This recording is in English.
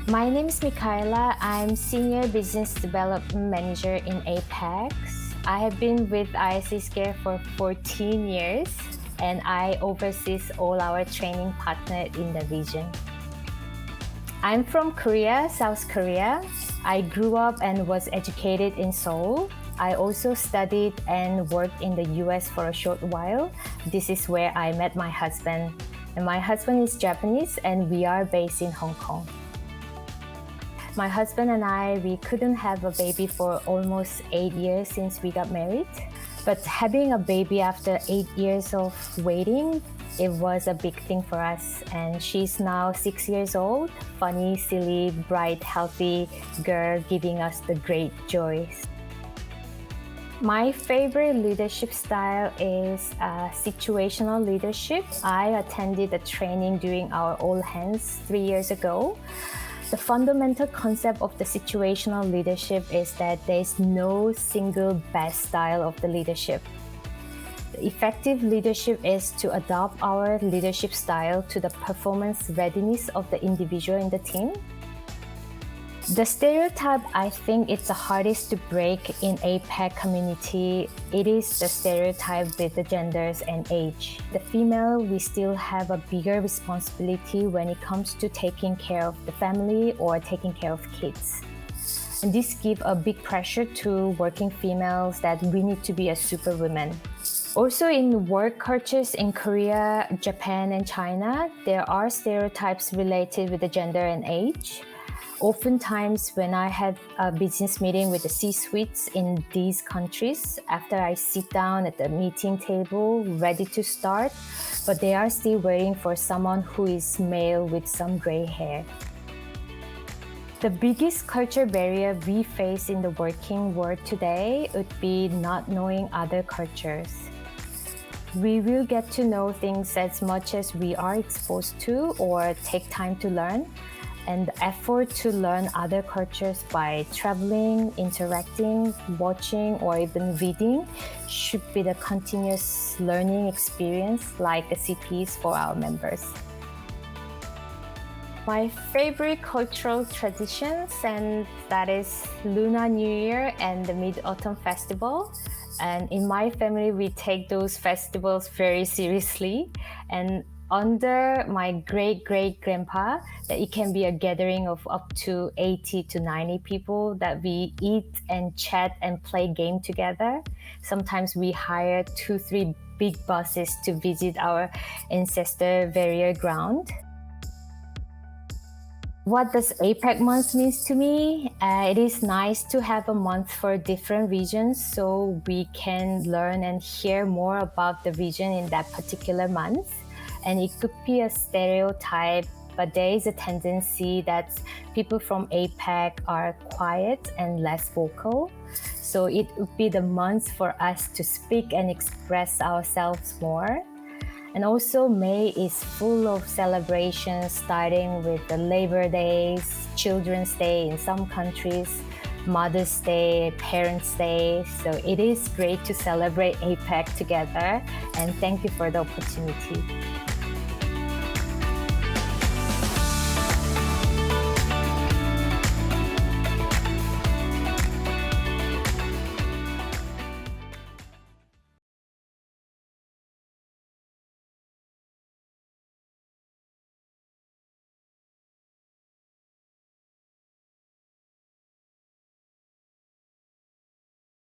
My name is Michaella. I'm Senior Business Development Manager in APAC. I have been with ISC Scare for 14 years and I oversee all our training partners in the region. I'm from Korea, South Korea. I grew up and was educated in Seoul. I also studied and worked in the US for a short while. This is where I met my husband. And my husband is Japanese and we are based in Hong Kong. My husband and we couldn't have a baby for almost 8 years since we got married. But having a baby after 8 years of waiting, it was a big thing for us. And she's now 6 years old, funny, silly, bright, healthy girl giving us the great joys. My favorite leadership style is situational leadership. I attended a training during our All Hands 3 years ago. The fundamental concept of the situational leadership is that there is no single best style of the leadership. The effective leadership is to adopt our leadership style to the performance readiness of the individual in the team. The stereotype, I think it's the hardest to break in APAC community. It is the stereotype with the genders and age. The female, we still have a bigger responsibility when it comes to taking care of the family or taking care of kids. And this gives a big pressure to working females that we need to be a superwoman. Also in work cultures in Korea, Japan, and China, there are stereotypes related with the gender and age. Oftentimes, when I had a business meeting with the C-suites in these countries, after I sit down at the meeting table, ready to start, but they are still waiting for someone who is male with some gray hair. The biggest culture barrier we face in the working world today would be not knowing other cultures. We will get to know things as much as we are exposed to or take time to learn. And the effort to learn other cultures by traveling, interacting, watching, or even reading should be the continuous learning experience like the CPs for our members. My favorite cultural traditions, and that is Lunar New Year and the Mid-Autumn Festival. And in my family, we take those festivals very seriously. And under my great-great-grandpa, that it can be a gathering of up to 80 to 90 people that we eat and chat and play game together. Sometimes we hire 2-3 big buses to visit our ancestor burial ground. What does APAC month mean to me? It is nice to have a month for different regions so we can learn and hear more about the region in that particular month. And it could be a stereotype, but there is a tendency that people from APAC are quiet and less vocal. So it would be the month for us to speak and express ourselves more. And also May is full of celebrations, starting with the Labor Days, Children's Day in some countries, Mother's Day, Parents' Day. So it is great to celebrate APAC together. And thank you for the opportunity.